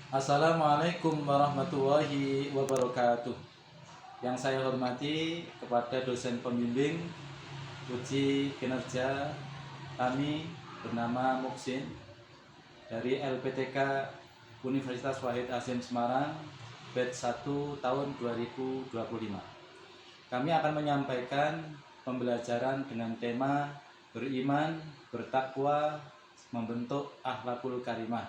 Assalamualaikum warahmatullahi wabarakatuh. Yang saya hormati kepada dosen pembimbing uji kinerja kami bernama Muksin dari LPTK Universitas Wahid Hasyim Semarang batch 1 tahun 2025. Kami akan menyampaikan pembelajaran dengan tema beriman, bertakwa, membentuk akhlakul karimah,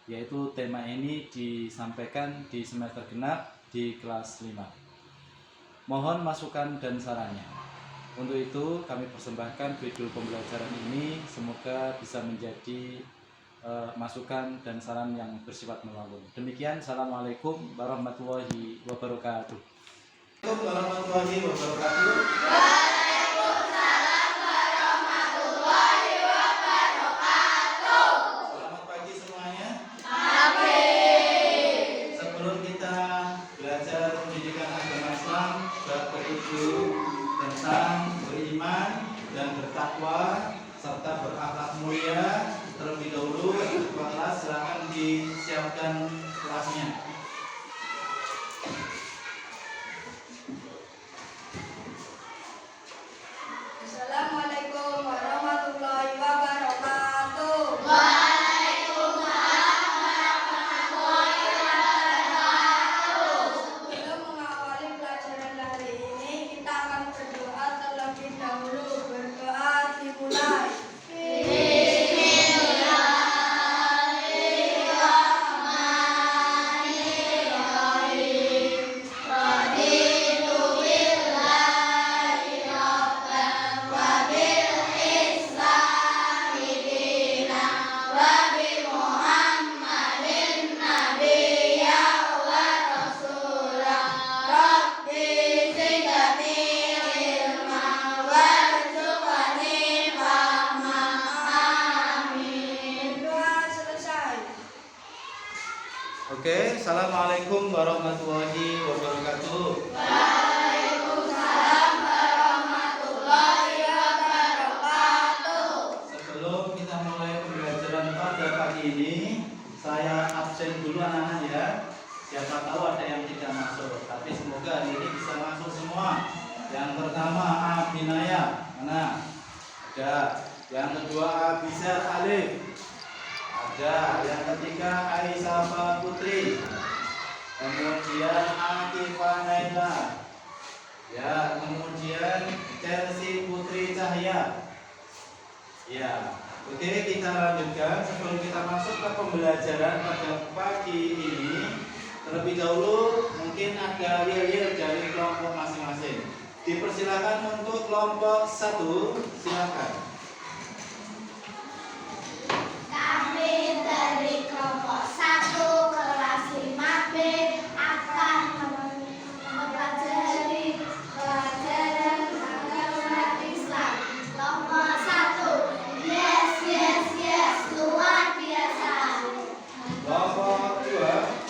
yaitu tema ini disampaikan di semester genap di kelas 5. Mohon masukan dan sarannya. Untuk itu kami persembahkan video pembelajaran ini, semoga bisa menjadi masukan dan saran yang bersifat membangun. Demikian, Assalamualaikum warahmatullahi wabarakatuh. Assalamualaikum warahmatullahi wabarakatuh. Waalaikumsalam warahmatullahi wabarakatuh. Selamat pagi semuanya. Amin. Sebelum kita belajar pendidikan agama Islam bab ke-7 tentang beriman dan bertakwa serta berakhlak mulia, terlebih dahulu ketua kelas silakan disiapkan kelasnya. Assalamualaikum warahmatullahi wabarakatuh. Sebelum mengawali pelajaran kali ini, kita akan berdoa terlebih dahulu. Berdoa dimulai. Oke, Assalamualaikum warahmatullahi wabarakatuh. Waalaikumsalam warahmatullahi wabarakatuh. Sebelum kita mulai pembelajaran pada pagi ini, saya absen dulu anak-anak ya. Siapa tahu ada yang tidak masuk, tapi semoga hari ini bisa masuk semua. Yang pertama Abinaya, mana? Ada. Yang kedua Abizar Alif. Ada. Yang ketiga Aisyah Putri. Kemudian Akifah Naila. Ya, kemudian Chelsea Putri Cahya. Ya, oke, kita lanjutkan. Sebelum kita masuk ke pembelajaran pada pagi ini, terlebih dahulu mungkin ada yel-yel dari kelompok masing-masing. Dipersilakan untuk kelompok 1, silakan. Kami dari kelompok 1 kelas 5B akan mempelajari pelajaran agama Islam. Kelompok 1, yes, luar biasa. Kelompok 2,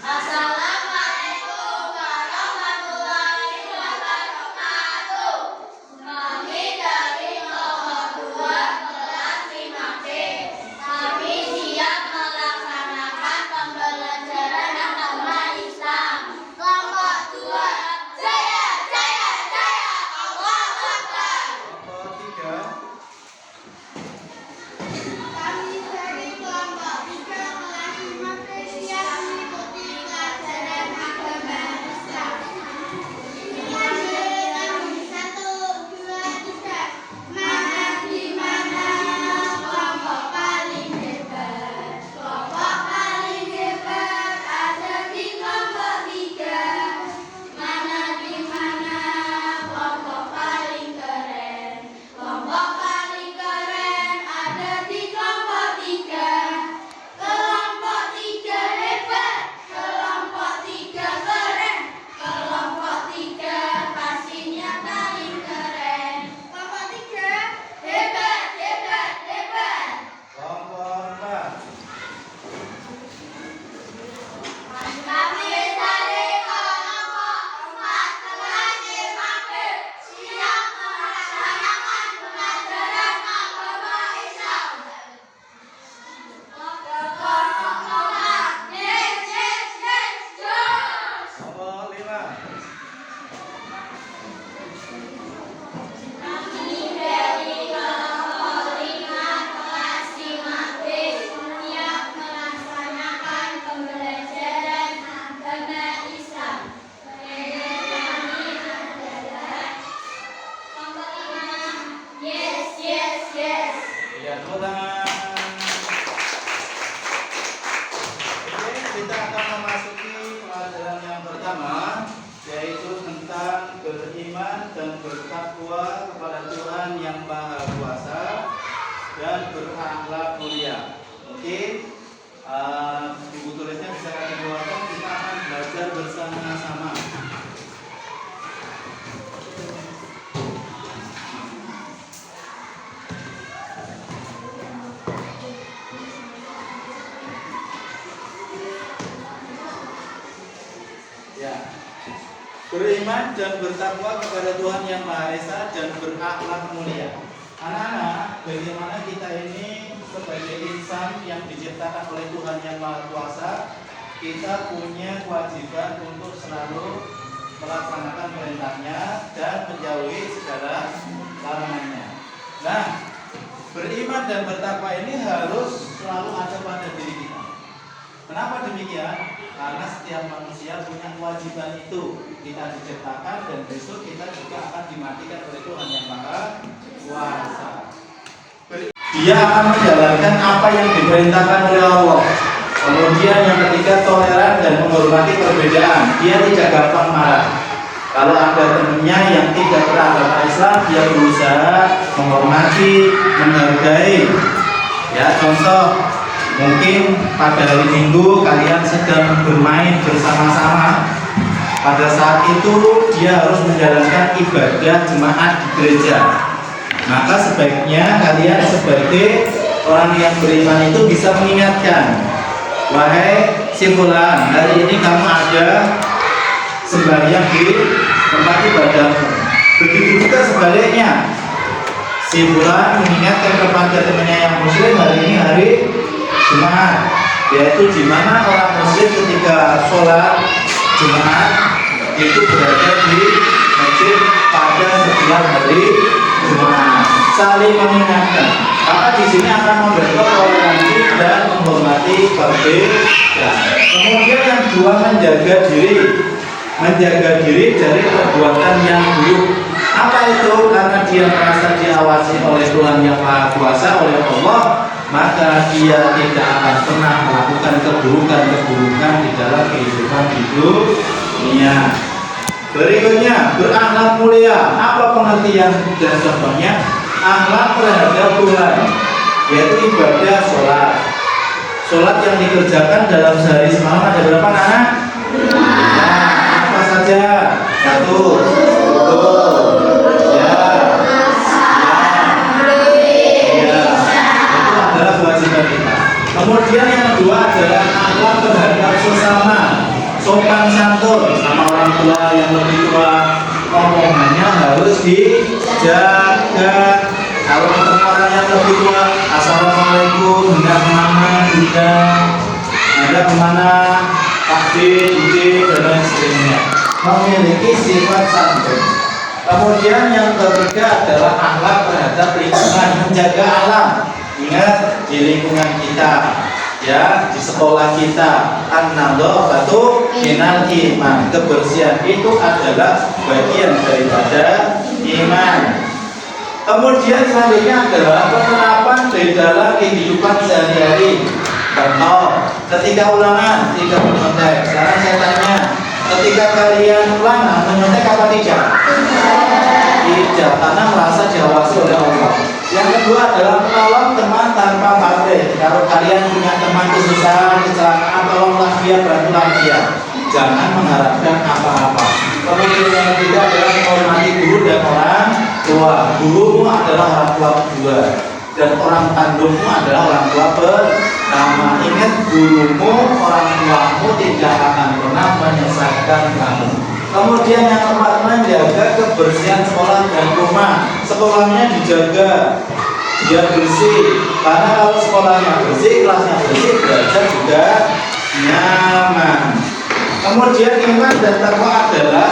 Assalamualaikum warahmatullahi wabarakatuh. beriman dan bertakwa kepada Tuhan Yang Maha Esa dan berakhlak mulia. Anak-anak, bagaimana kita ini sebagai insan yang diciptakan oleh Tuhan Yang Maha Kuasa, kita punya kewajiban untuk selalu melaksanakan perintahnya dan menjauhi segala larangannya. Nah, beriman dan bertakwa ini harus selalu ada pada diri kita. Kenapa demikian? Karena setiap manusia punya kewajiban itu. Kita diciptakan dan besok kita juga akan dimatikan oleh Tuhan Yang Maha Kuasa. Dia akan menjalankan apa yang diperintahkan oleh Allah. Kemudian yang ketiga, toleran dan menghormati perbedaan. Dia tidak gampang marah. Kalau ada temannya yang tidak beragama Islam, dia berusaha menghormati, menghargai. Ya, contoh, mungkin pada hari Minggu kalian sedang bermain bersama-sama. Pada saat itu dia harus menjalankan ibadah jemaat di gereja. Maka sebaiknya kalian sebagai orang yang beriman itu bisa mengingatkan, wahai si fulan, hari ini kamu ada sembahyang di tempat ibadahmu. Begitu juga sebaliknya, si fulan mengingatkan kepada temannya yang muslim, hari ini hari Jumat, yaitu di mana orang muslim ketika sholat Jumat itu berada di masjid pada setiap hari Jumat, saling mengingatkan. Maka di sini akan membentuk toleransi dan menghormati perbedaan. Kemudian yang kedua, menjaga diri dari perbuatan yang buruk. Apa itu? Karena dia merasa diawasi oleh Tuhan Yang Maha Kuasa, oleh Allah, maka dia tidak akan pernah melakukan keburukan di dalam kehidupan dunia. Berikutnya, berakhlak mulia. Apa pengertian dan contohnya? Akhlak terhadap Tuhan, yaitu ibadah sholat. Sholat yang dikerjakan dalam sehari semalam ada berapa anak? Nah, apa saja? Satu, ya, itu adalah kewajiban kita. Kemudian yang kedua adalah akhlak terhadap sesama, sopan santun sama orang tua yang lebih tua, omongannya harus dijaga. Kalau ketemu orang yang lebih tua, assalamualaikum, hendak kemana, tidak, ada kemana, Pak D, dan lain sebagainya. Memiliki sifat santun. Kemudian yang ketiga adalah akhlak terhadap lingkungan, menjaga alam. Ingat, di lingkungan kita, ya, di sekolah kita, an-nadhafatu minal iman. Kebersihan itu adalah bagian daripada iman. Kemudian selanjutnya adalah penerapan di dalam kehidupan sehari-hari. Contoh, ketika ulangan tidak menyontek. Sekarang saya tanya, ketika kalian ulangan menyontek apa tidak? Tidak, karena merasa diawasi oleh Allah. Yang kedua adalah menolong teman tanpa pamrih. Kalau kalian punya teman kesusahan, kecelakaan, tolonglah dia, bantulah dia. Jangan mengharapkan apa-apa. Kemudian yang ketiga adalah menghormati guru dan orang tua. Gurumu adalah orang tua kedua, dan orang kandungmu adalah orang tua pertama. Ingat, gurumu, orang tuamu tidak akan pernah menyesatkan kamu. Kemudian yang keempat, menjaga kebersihan sekolah dan rumah. Sekolahnya dijaga, dia bersih. Karena kalau sekolahnya bersih, kelasnya bersih, belajar juga nyaman. Kemudian iman dan takwa adalah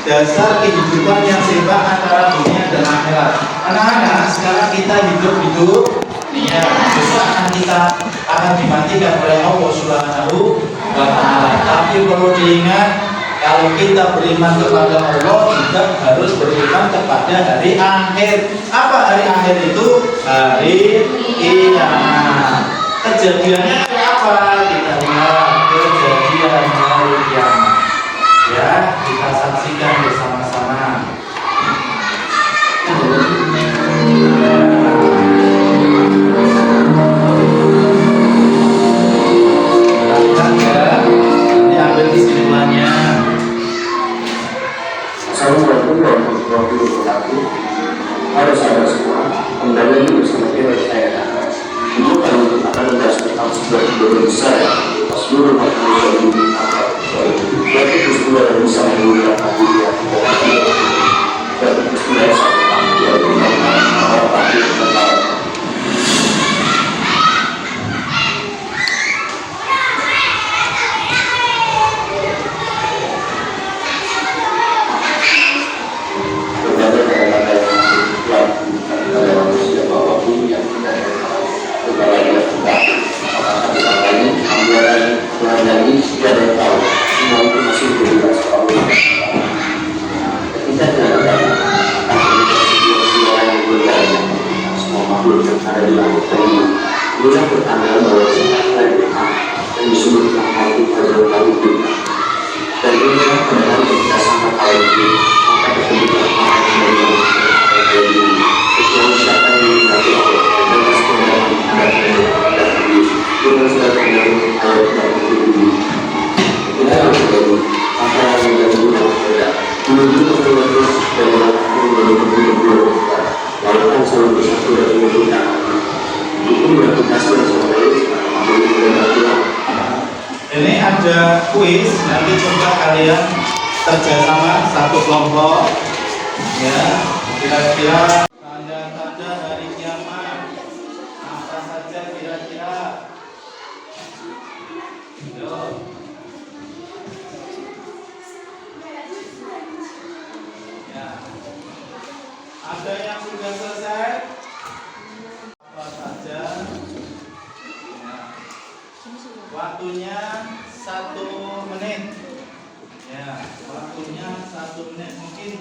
dasar kehidupan yang seimbang antara dunia dan akhirat. Anak-anak, sekarang kita hidup dunia, besok kita akan dimatikan oleh Allah Subhanahu wa Ta'ala. Tapi perlu diingat, kalau kita beriman kepada Allah, juga harus beriman kepada hari akhir. Apa hari akhir itu? Hari kiamat. Kejadiannya apa? Kita lihat kejadian hari kiamat. Ya, kita saksikan bersama-sama. Diambil kesimpulannya. Assalamualaikum warahmatullahi wabarakatuh. Halo saudara semua, kembali bersama saya untuk akan membahas tentang sebuah Indonesia seluruh manusia di dunia. Bagi sebuah Indonesia yang Ini ada kuis, nanti coba kalian kerjasama satu kelompok, ya. Kira-kira tanda-tanda hari kiamat apa saja kira-kira? Yo. Ya. Ada yang sudah selesai? Apa saja? Ya. Waktunya 1 menit. Ya, waktunya 1 menit. Mungkin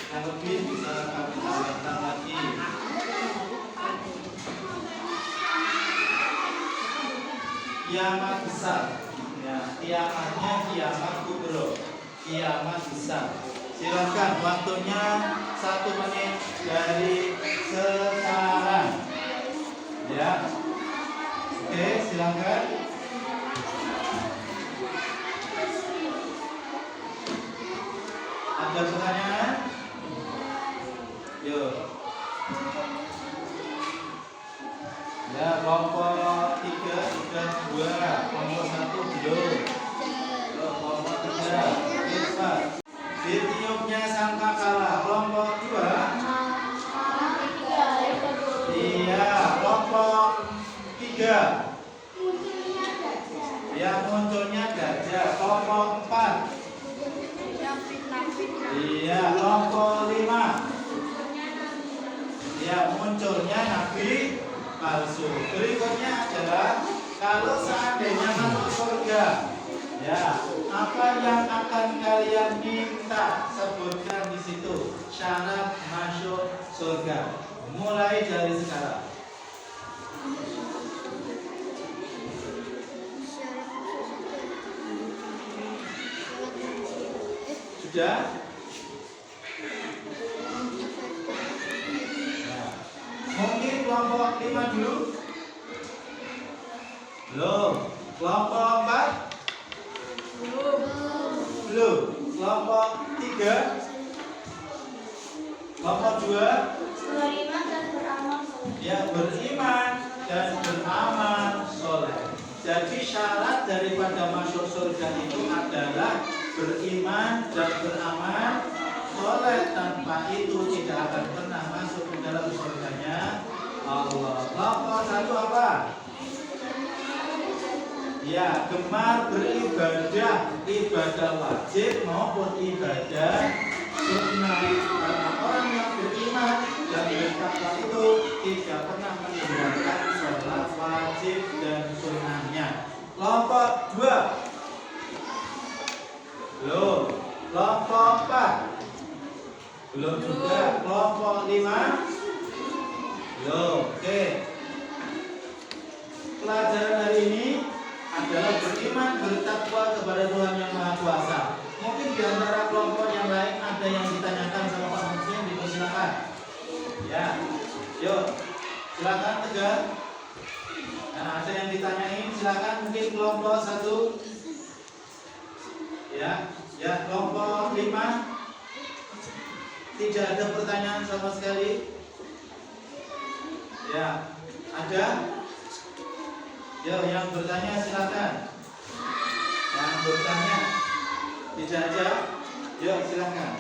yang lebih bisa kami tambahkan lagi. Kiamat besar. Ya, kiamatnya kiamat kubro. Kiamat besar. Silakan waktunya 1 menit dari sekarang. Ya. Oke, silakan. Ada pertanyaan? Yuk. Ya, kelompok 3 sudah 2, kelompok 1 belum. Yuk, kelompok 3. Cepat. Ditiupnya sangkakala. Kelompok 2. Iya, kelompok 3. Ya, munculnya gajah. Kelompok 4. Iya, kelompok 5. Ya, munculnya nabi palsu. Berikutnya adalah kalau seandainya masuk surga, ya, apa yang akan kalian minta? Sebutkan di situ syarat masuk surga. Mulai dari sekarang. Sudah? Nah, mungkin kelompok 5 dulu. Belum. Kelompok 4? Belum. Kelompok 3? Kelompok 2? Beriman dan beramal soleh. Ya, beriman dan beramal soleh. Jadi syarat daripada masuk surga itu adalah beriman dan beramal soleh. Tanpa itu tidak akan pernah masuk ke dalam surganya Allah. Kelompok 1 apa? Ya, gemar beribadah, ibadah wajib maupun ibadah sunnah. Karena orang yang beriman dan bertakwa itu tidak pernah meninggalkan sholat wajib dan sunnahnya. Kelompok 2 belum. Kelompok 4 belum juga. Kelompok 5 belum. Oke. Pelajaran hari ini adalah beriman bertakwa kepada Tuhan yang Maha Kuasa. Mungkin di antara kelompok yang lain ada yang ditanyakan sama Pak Muslim, dipersilakan. Ya, yuk, silakan Tegar. Nah, ada yang ditanyain, silakan. Mungkin kelompok 1. Ya, kelompok 5. Tidak ada pertanyaan sama sekali. Ya, ada? Yo, yang bertanya silakan. Yang bertanya tidak ada? Yuk silakan.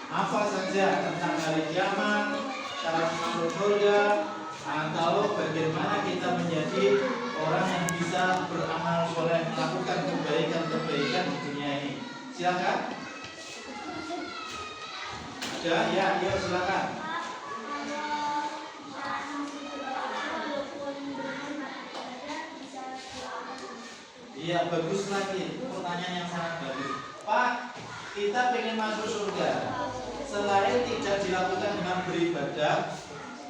Apa saja tentang hari kiamat, syarat masuk surga, atau bagaimana kita menjadi orang yang bisa beramal soleh, melakukan kebaikan-kebaikan di dunia ini. Silakan. Ada? Ya, yuk silakan. Iya, bagus lagi. Pertanyaan yang sangat bagus. Pak, kita pengen masuk surga. Selain tidak dilakukan dengan beribadah,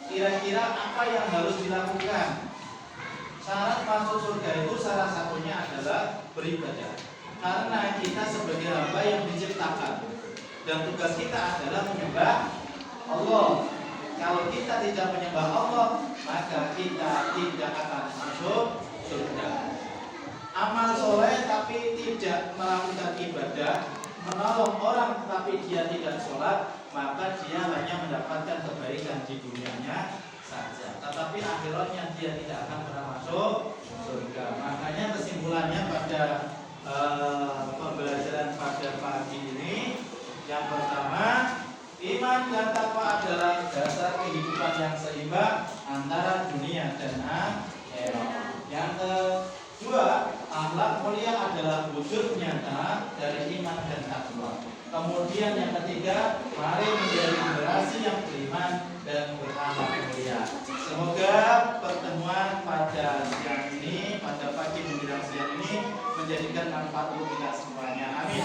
kira-kira apa yang harus dilakukan? Syarat masuk surga itu salah satunya adalah beribadah. Karena kita sebagai hamba yang diciptakan, dan tugas kita adalah menyembah Allah. Kalau kita tidak menyembah Allah, maka kita tidak akan masuk surga. amal soleh tapi tidak melakukan ibadah, menolong orang tapi dia tidak sholat, maka dia hanya mendapatkan kebaikan di dunianya saja, tetapi akhiratnya dia tidak akan pernah masuk surga. Makanya kesimpulannya pada pembelajaran pada pagi ini, yang pertama, iman dan takwa adalah dasar kehidupan yang seimbang antara dunia dan akhirat. Yang kedua, akhlak mulia adalah wujud nyata dari iman dan takwa. Kemudian yang ketiga, mari menjadi generasi yang beriman dan berakhlak mulia. Semoga pertemuan pada siang ini, pada pagi menjelang siang ini menjadikan manfaat untuk kita semuanya. Amin.